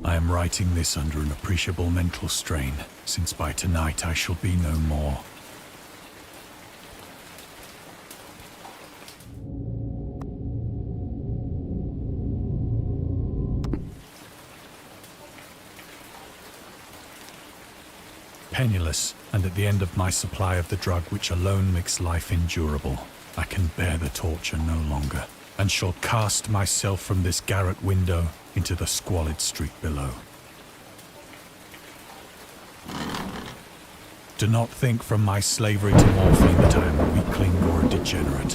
I am writing this under an appreciable mental strain, since by tonight I shall be no more. Penniless, and at the end of my supply of the drug which alone makes life endurable, I can bear the torture no longer, and shall cast myself from this garret window into the squalid street below. Do not think from my slavery to morphine that I am a weakling or a degenerate.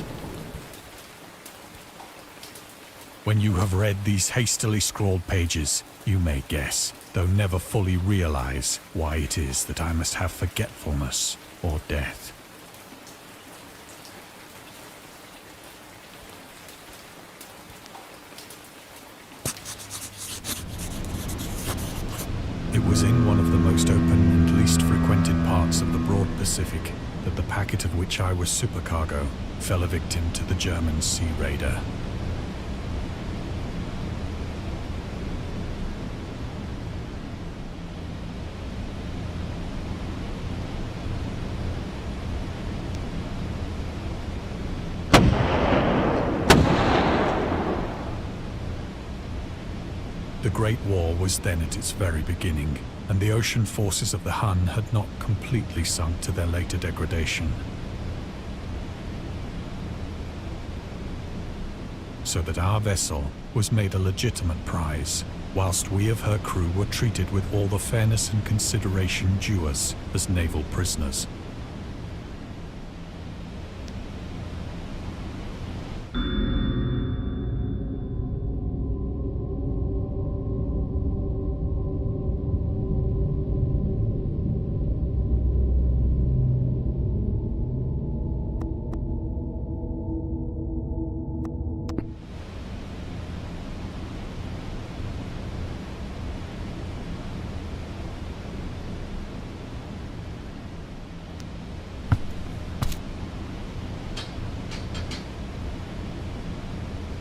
When you have read these hastily scrawled pages, you may guess, though never fully realize, why it is that I must have forgetfulness or death. It was in one of the most open and least frequented parts of the broad Pacific that the packet of which I was supercargo fell a victim to the German sea raider. The Great War was then at its very beginning, and the ocean forces of the Hun had not completely sunk to their later degradation. So that our vessel was made a legitimate prize, whilst we of her crew were treated with all the fairness and consideration due us as naval prisoners.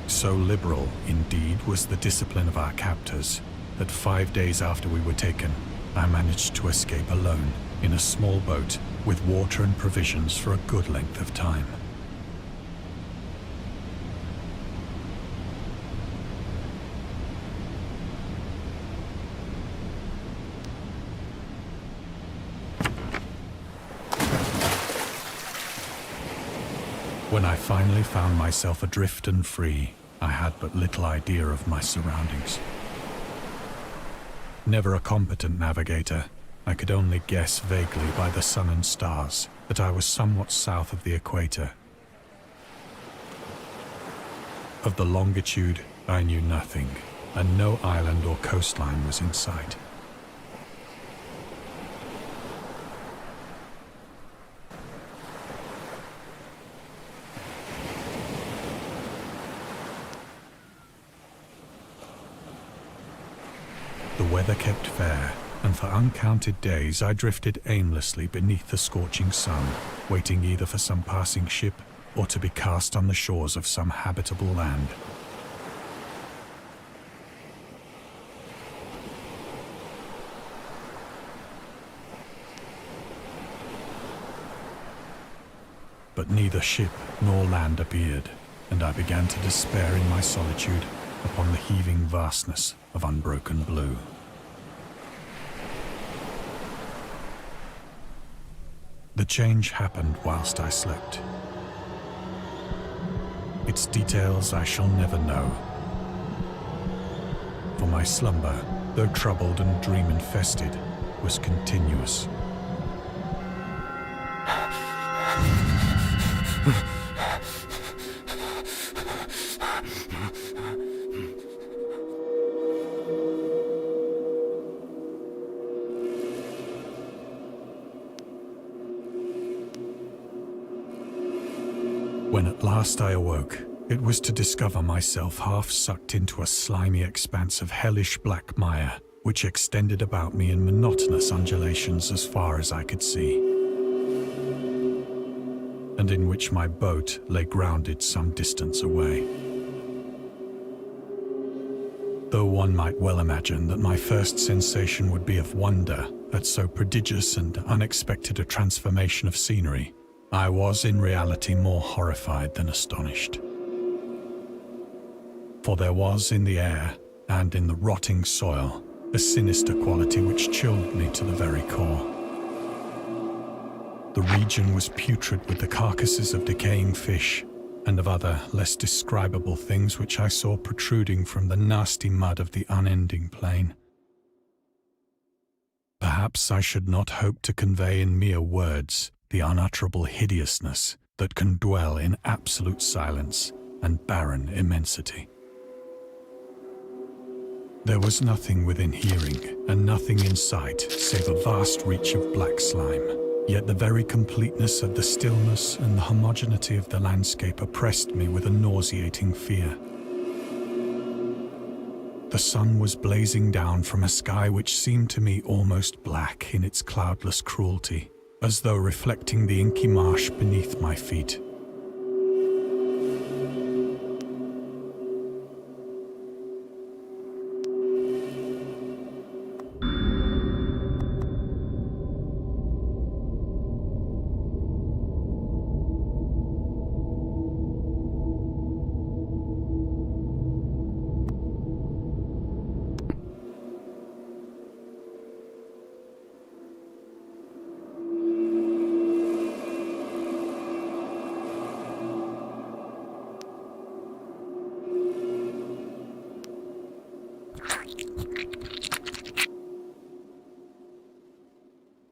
So liberal, indeed, was the discipline of our captors, that 5 days after we were taken, I managed to escape alone, in a small boat, with water and provisions for a good length of time. When I finally found myself adrift and free, I had but little idea of my surroundings. Never a competent navigator, I could only guess vaguely by the sun and stars that I was somewhat south of the equator. Of the longitude, I knew nothing, and no island or coastline was in sight. The weather kept fair, and for uncounted days I drifted aimlessly beneath the scorching sun, waiting either for some passing ship or to be cast on the shores of some habitable land. But neither ship nor land appeared, and I began to despair in my solitude upon the heaving vastness of unbroken blue. The change happened whilst I slept. Its details I shall never know. For my slumber, though troubled and dream-infested, was continuous. When at last I awoke, it was to discover myself half sucked into a slimy expanse of hellish black mire, which extended about me in monotonous undulations as far as I could see, and in which my boat lay grounded some distance away. Though one might well imagine that my first sensation would be of wonder at so prodigious and unexpected a transformation of scenery, I was in reality more horrified than astonished. For there was in the air and in the rotting soil a sinister quality which chilled me to the very core. The region was putrid with the carcasses of decaying fish and of other less describable things which I saw protruding from the nasty mud of the unending plain. Perhaps I should not hope to convey in mere words the unutterable hideousness that can dwell in absolute silence and barren immensity. There was nothing within hearing and nothing in sight save a vast reach of black slime. Yet the very completeness of the stillness and the homogeneity of the landscape oppressed me with a nauseating fear. The sun was blazing down from a sky which seemed to me almost black in its cloudless cruelty, as though reflecting the inky marsh beneath my feet.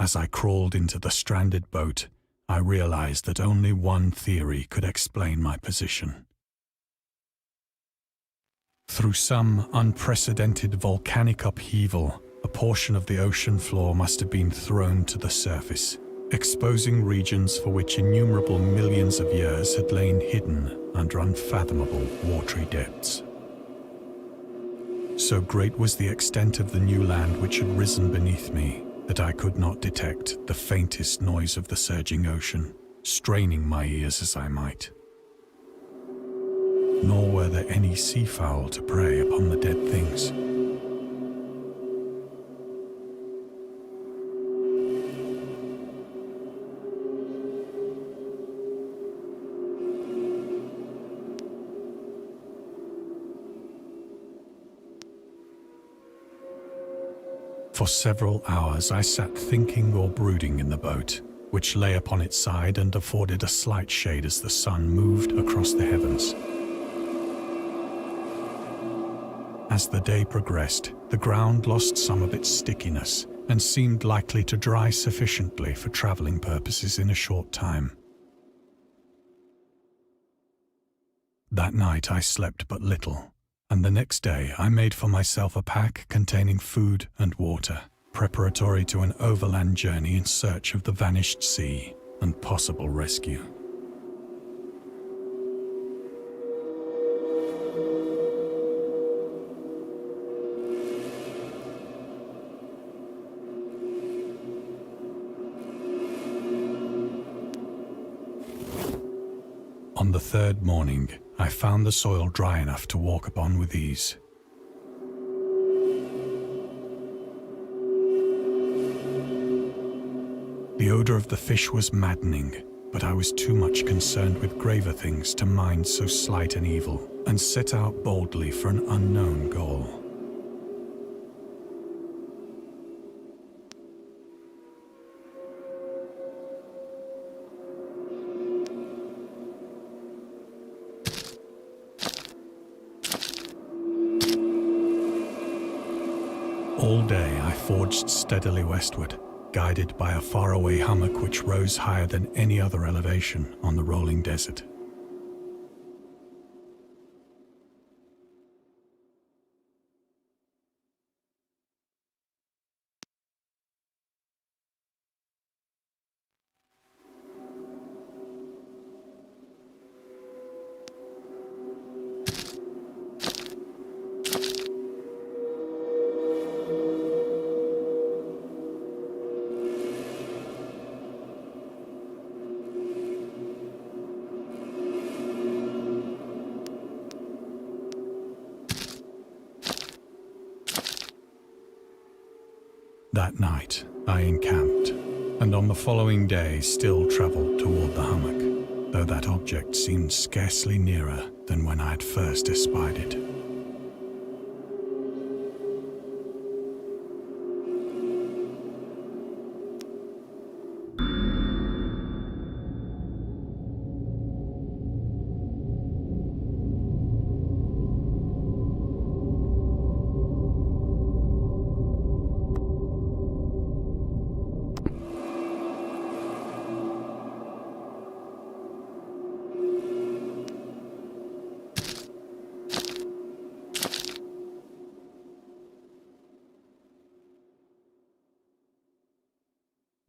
As I crawled into the stranded boat, I realized that only one theory could explain my position. Through some unprecedented volcanic upheaval, a portion of the ocean floor must have been thrown to the surface, exposing regions for which innumerable millions of years had lain hidden under unfathomable watery depths. So great was the extent of the new land which had risen beneath me that I could not detect the faintest noise of the surging ocean, straining my ears as I might. Nor were there any seafowl to prey upon the dead things. For several hours I sat thinking or brooding in the boat, which lay upon its side and afforded a slight shade as the sun moved across the heavens. As the day progressed, the ground lost some of its stickiness and seemed likely to dry sufficiently for traveling purposes in a short time. That night I slept but little, and the next day I made for myself a pack containing food and water, preparatory to an overland journey in search of the vanished sea and possible rescue. On the third morning, I found the soil dry enough to walk upon with ease. The odor of the fish was maddening, but I was too much concerned with graver things to mind so slight an evil, and set out boldly for an unknown goal. All day I forged steadily westward, guided by a faraway hummock which rose higher than any other elevation on the rolling desert. That night, I encamped, and on the following day still travelled toward the hummock, though that object seemed scarcely nearer than when I had first espied it.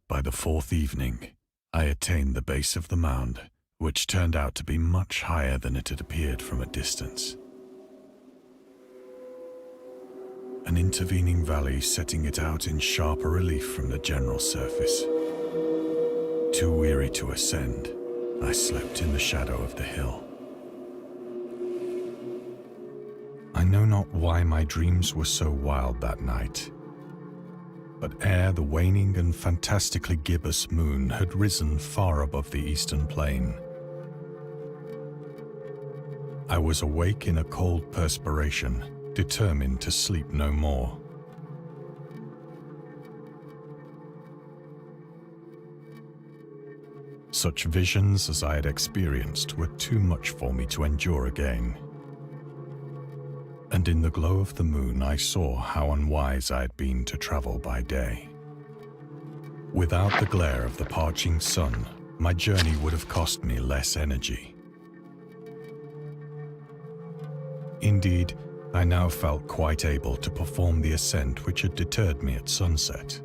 By the fourth evening, I attained the base of the mound, which turned out to be much higher than it had appeared from a distance. An intervening valley setting it out in sharper relief from the general surface. Too weary to ascend, I slept in the shadow of the hill. I know not why my dreams were so wild that night, but ere the waning and fantastically gibbous moon had risen far above the eastern plain, I was awake in a cold perspiration, determined to sleep no more. Such visions as I had experienced were too much for me to endure again. And in the glow of the moon I saw how unwise I had been to travel by day. Without the glare of the parching sun, my journey would have cost me less energy. Indeed, I now felt quite able to perform the ascent which had deterred me at sunset.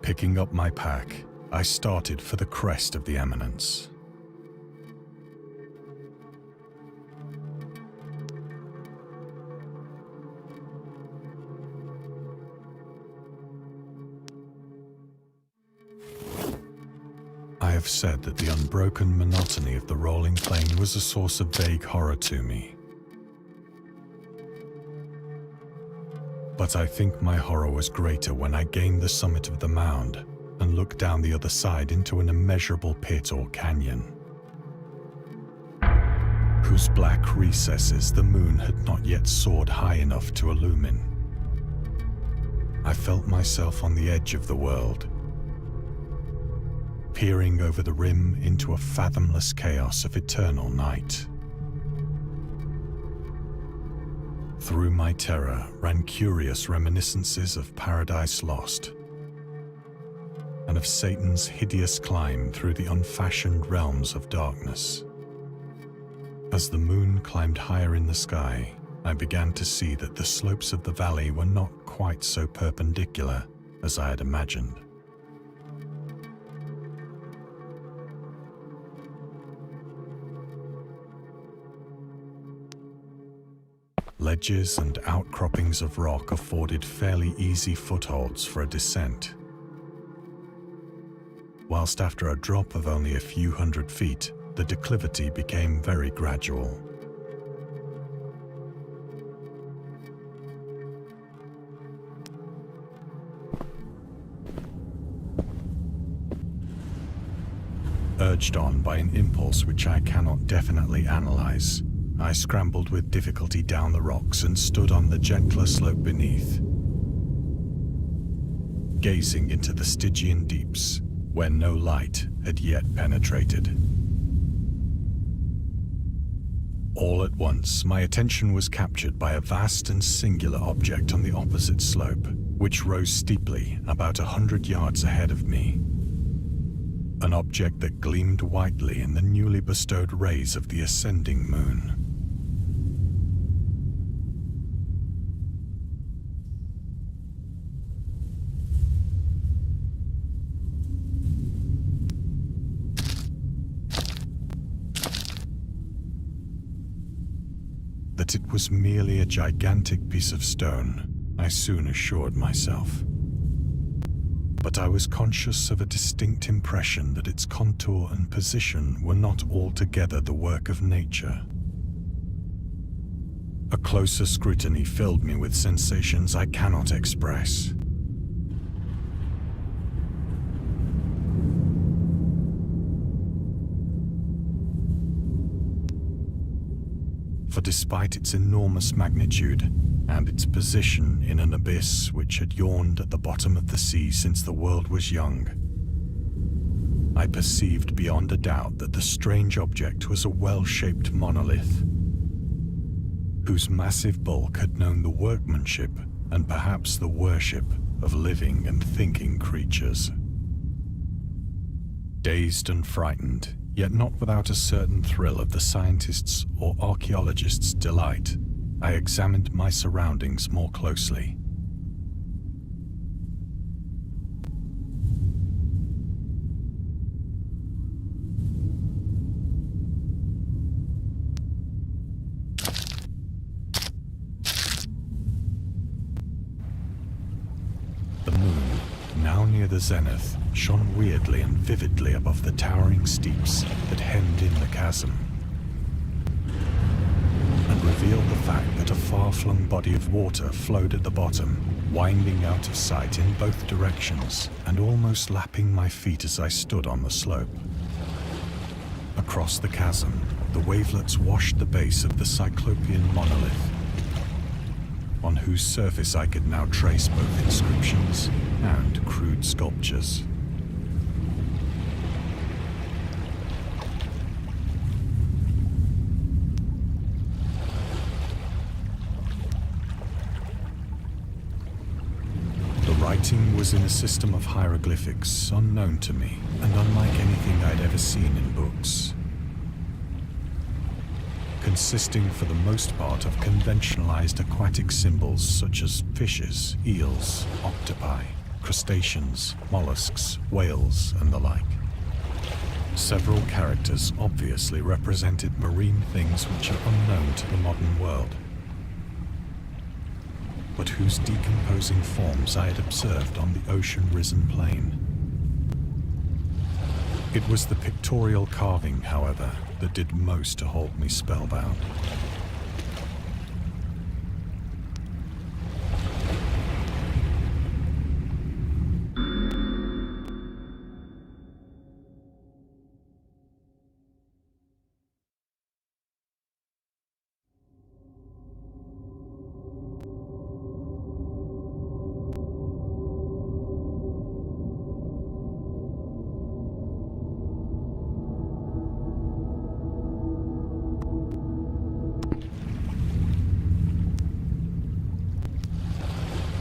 Picking up my pack, I started for the crest of the eminence. I have said that the unbroken monotony of the rolling plain was a source of vague horror to me. But I think my horror was greater when I gained the summit of the mound and looked down the other side into an immeasurable pit or canyon, whose black recesses the moon had not yet soared high enough to illumine. I felt myself on the edge of the world, peering over the rim into a fathomless chaos of eternal night. Through my terror ran curious reminiscences of Paradise Lost, and of Satan's hideous climb through the unfashioned realms of darkness. As the moon climbed higher in the sky, I began to see that the slopes of the valley were not quite so perpendicular as I had imagined. Ledges and outcroppings of rock afforded fairly easy footholds for a descent, whilst after a drop of only a few hundred feet, the declivity became very gradual. Urged on by an impulse which I cannot definitely analyze, I scrambled with difficulty down the rocks and stood on the gentler slope beneath, gazing into the Stygian deeps where no light had yet penetrated. All at once, my attention was captured by a vast and singular object on the opposite slope, which rose steeply about 100 yards ahead of me. An object that gleamed whitely in the newly bestowed rays of the ascending moon. That it was merely a gigantic piece of stone, I soon assured myself. But I was conscious of a distinct impression that its contour and position were not altogether the work of nature. A closer scrutiny filled me with sensations I cannot express. For despite its enormous magnitude and its position in an abyss which had yawned at the bottom of the sea since the world was young, I perceived beyond a doubt that the strange object was a well-shaped monolith, whose massive bulk had known the workmanship and perhaps the worship of living and thinking creatures. Dazed and frightened, yet not without a certain thrill of the scientist's or archaeologist's delight, I examined my surroundings more closely. The moon, now near the zenith, shone weirdly and vividly above the towering steeps that hemmed in the chasm, and revealed the fact that a far-flung body of water flowed at the bottom, winding out of sight in both directions and almost lapping my feet as I stood on the slope. Across the chasm, the wavelets washed the base of the cyclopean monolith, on whose surface I could now trace both inscriptions and crude sculptures. The writing was in a system of hieroglyphics unknown to me and unlike anything I'd ever seen in books, consisting for the most part of conventionalized aquatic symbols such as fishes, eels, octopi, crustaceans, mollusks, whales, and the like. Several characters obviously represented marine things which are unknown to the modern world, but whose decomposing forms I had observed on the ocean-risen plain. It was the pictorial carving, however, that did most to hold me spellbound.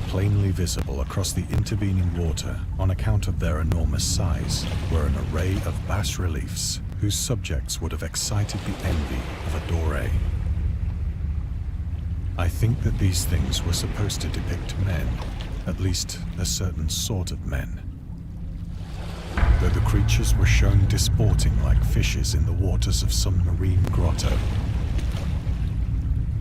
Plainly visible across the intervening water on account of their enormous size were an array of bas-reliefs whose subjects would have excited the envy of a Doré. I think that these things were supposed to depict men, at least a certain sort of men, though the creatures were shown disporting like fishes in the waters of some marine grotto,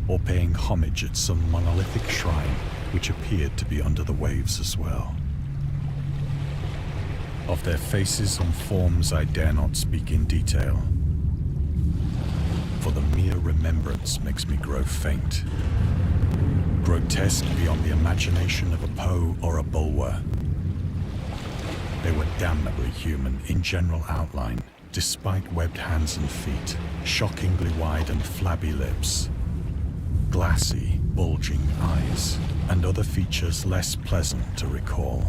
or paying homage at some monolithic shrine which appeared to be under the waves as well. Of their faces and forms I dare not speak in detail, for the mere remembrance makes me grow faint. Grotesque beyond the imagination of a Poe or a Bulwer, they were damnably human in general outline, despite webbed hands and feet, shockingly wide and flabby lips, glassy, bulging eyes, and other features less pleasant to recall.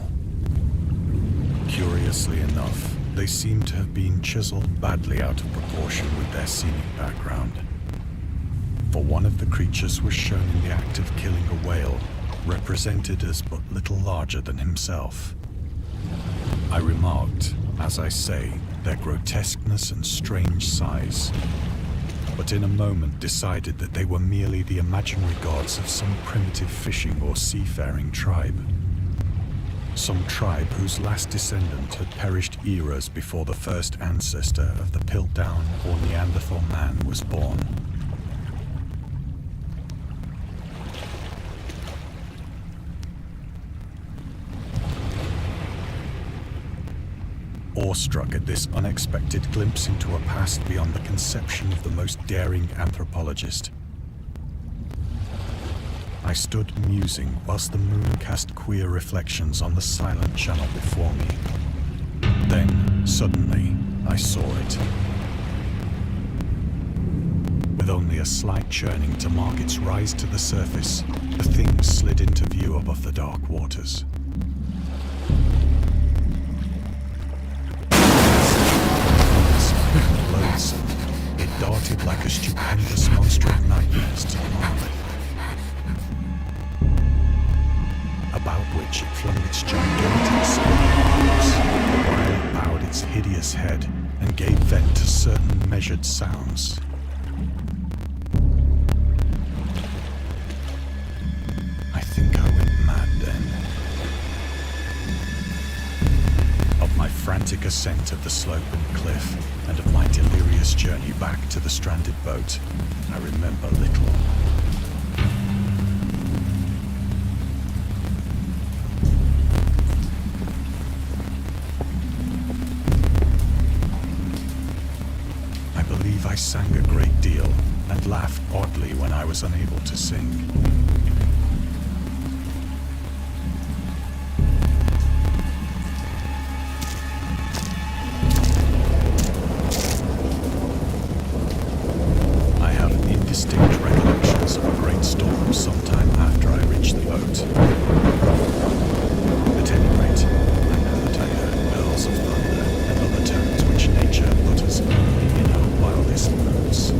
Curiously enough, they seem to have been chiseled badly out of proportion with their scenic background. For one of the creatures was shown in the act of killing a whale, represented as but little larger than himself. I remarked, as I say, their grotesqueness and strange size, but in a moment decided that they were merely the imaginary gods of some primitive fishing or seafaring tribe. Some tribe whose last descendant had perished eras before the first ancestor of the Piltdown or Neanderthal man was born. Awestruck at this unexpected glimpse into a past beyond the conception of the most daring anthropologist, I stood musing whilst the moon cast queer reflections on the silent channel before me. Then, suddenly, I saw it. With only a slight churning to mark its rise to the surface, the thing slid into view above the dark waters. Loathsome, it darted like a stupendous monster of nightmares to the monolith, about which it flung its gigantic arms, while it bowed its hideous head and gave vent to certain measured sounds. I think I went mad then. Of my frantic ascent of the sloping cliff and of my delirious journey back to the stranded boat, I remember little. I sang a great deal and laughed oddly when I was unable to sing. I have indistinct recollections of a great storm sometime after I reached the boat. At any rate, I know that I heard bells of thunder and other tones which nature utters only in her wildest moods.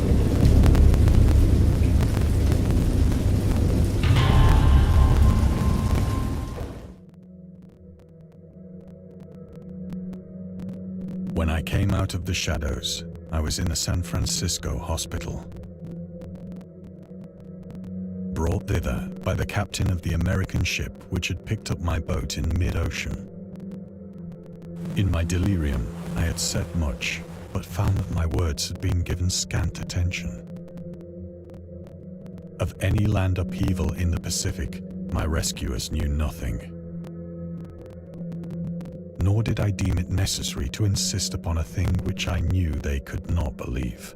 When I came out of the shadows, I was in a San Francisco hospital. Brought thither by the captain of the American ship which had picked up my boat in mid-ocean. In my delirium, I had said much, but found that my words had been given scant attention. Of any land upheaval in the Pacific, my rescuers knew nothing. Nor did I deem it necessary to insist upon a thing which I knew they could not believe.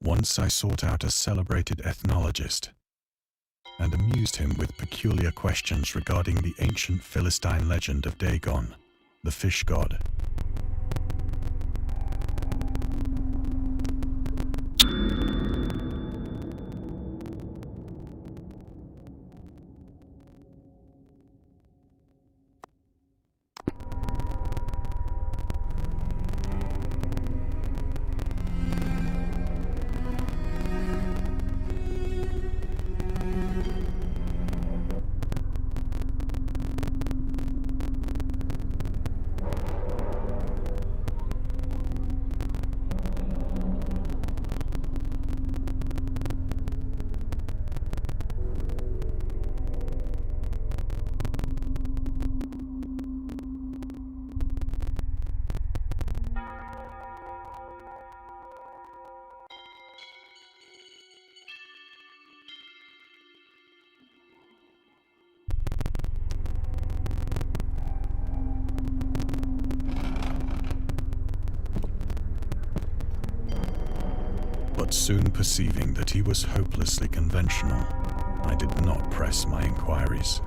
Once I sought out a celebrated ethnologist and amused him with peculiar questions regarding the ancient Philistine legend of Dagon, the fish god. But soon perceiving that he was hopelessly conventional, I did not press my inquiries.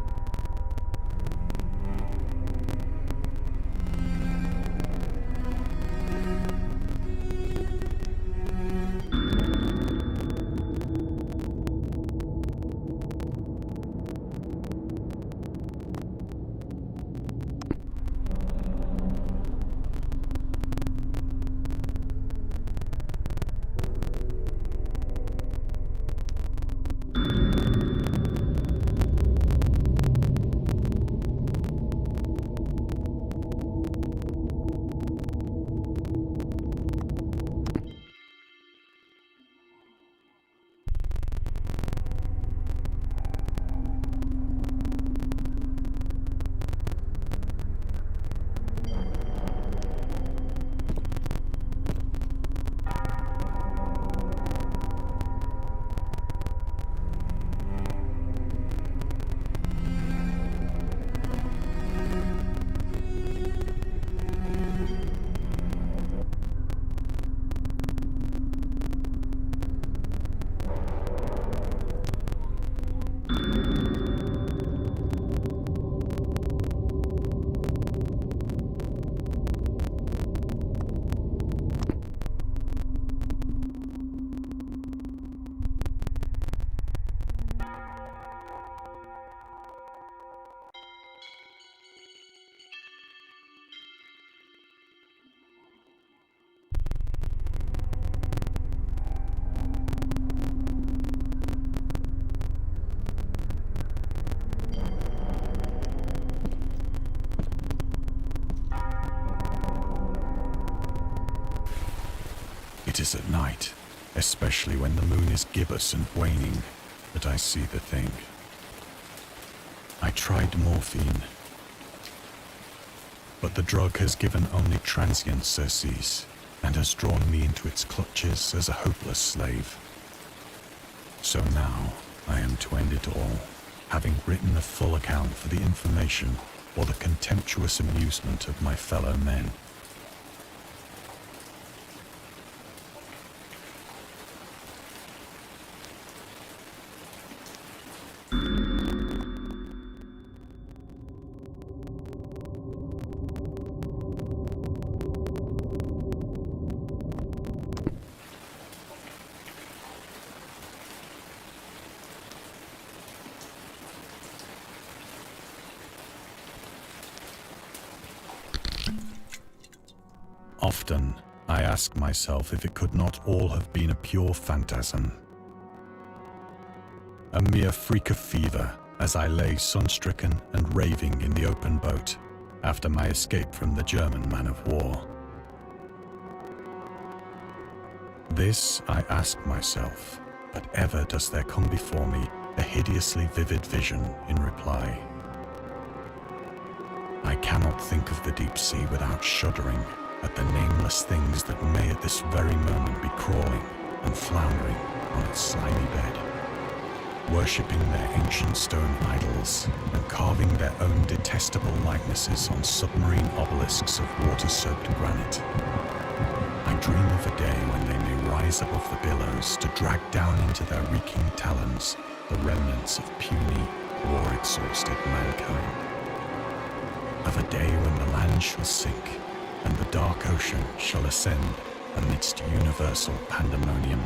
It is at night, especially when the moon is gibbous and waning, that I see the thing. I tried morphine, but the drug has given only transient surcease and has drawn me into its clutches as a hopeless slave. So now I am to end it all, having written a full account for the information or the contemptuous amusement of my fellow men. Often, I ask myself if it could not all have been a pure phantasm. A mere freak of fever as I lay sun-stricken and raving in the open boat after my escape from the German man-of-war. This I ask myself, but ever does there come before me a hideously vivid vision in reply. I cannot think of the deep sea without shuddering at the nameless things that may at this very moment be crawling and floundering on its slimy bed, worshipping their ancient stone idols and carving their own detestable likenesses on submarine obelisks of water-soaked granite. I dream of a day when they may rise above the billows to drag down into their reeking talons the remnants of puny, war-exhausted mankind. Of a day when the land shall sink and the dark ocean shall ascend amidst universal pandemonium.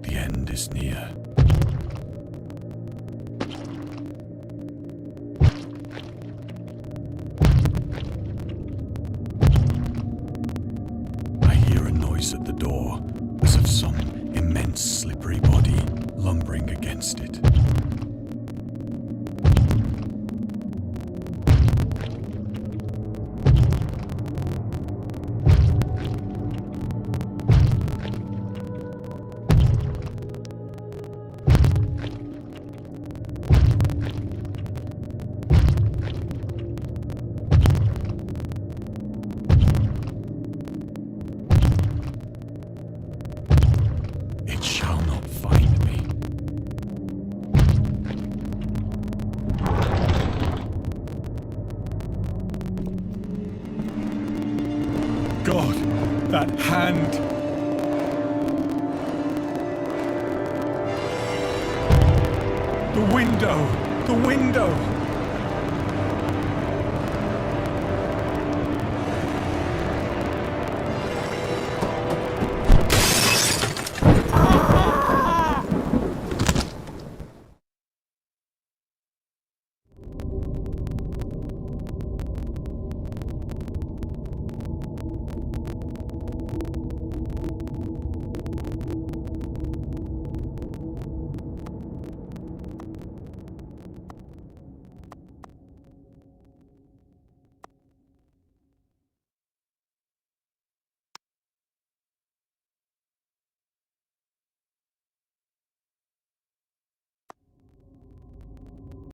The end is near. At the door, as of some immense slippery body lumbering against it. God, that hand! The window! The window!